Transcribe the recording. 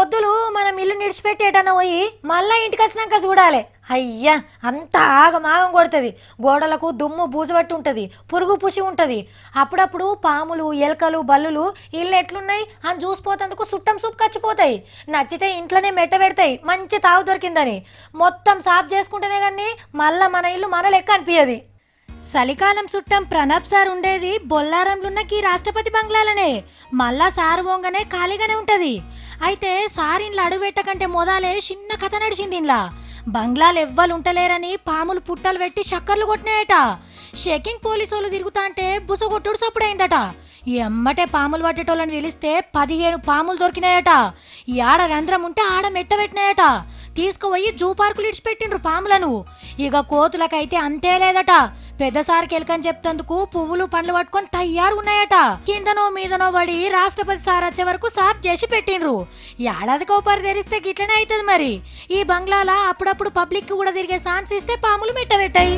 పొద్దులు మనం ఇల్లు నిడిచిపెట్టి ఎటన్నా పోయి మళ్ళా ఇంటికి వచ్చినాక చూడాలి. అయ్యా అంత ఆగమాగం కొడుతుంది. గోడలకు దుమ్ము బూజుబట్టి ఉంటుంది, పురుగు పుషి ఉంటుంది. అప్పుడప్పుడు పాములు ఎలకలు బల్లులు ఇల్లు ఎట్లున్నాయి అని చూసిపోతందుకు సుట్టం సూప్ కచ్చిపోతాయి. నచ్చితే ఇంట్లోనే మెట్ట పెడతాయి మంచి తావు దొరికిందని. మొత్తం సాఫ్ చేసుకుంటేనే కానీ మళ్ళా మన ఇల్లు మన లెక్క అనిపించదు. చలికాలం చుట్టం ప్రణబ్ సార్ ఉండేది బొల్లారంలున్న ఈ రాష్ట్రపతి బంగ్లాలనే. మళ్ళా సార్ పోగానే ఖాళీగానే ఉంటది. అయితే సార్ ఇంట్లో అడుగు పెట్టకంటే మొదలే చిన్న కథ నడిచింది. ఇంట్లో బంగ్లాలు ఎవ్వరు ఉంటలేరని పాములు పుట్టలు పెట్టి చక్కర్లు కొట్టినాయట. షెకింగ్ పోలీసులు తిరుగుతా అంటే బుసగొట్టుడు సప్పుడైందట. ఎమ్మటే పాములు పట్టేటోళ్ళని పిలిస్తే 17 పాములు దొరికినాయట. ఆడ రంధ్రం ఉంటే ఆడ మెట్ట పెట్టినాయట. తీసుకుపోయి జూ పార్కులు ఇడిచిపెట్టిండ్రు పాములను. ఇక కోతులకైతే అంతే లేదట. పెద్దసారికి ఎలకని చెప్తందుకు పువ్వులు పండ్లు పట్టుకొని తయారు ఉన్నాయట. కిందనో మీదనో పడి రాష్ట్రపతి సార్ వచ్చే వరకు సాఫ్ చేసి పెట్టిండ్రు. ఏడాదికి ఒకరు తెరిస్తే గిట్లనే అవుతుంది మరి. ఈ బంగ్లాల అప్పుడప్పుడు పబ్లిక్ కూడా తిరిగే ఛాన్స్ ఇస్తే పాములు మెట్టబెట్టాయి.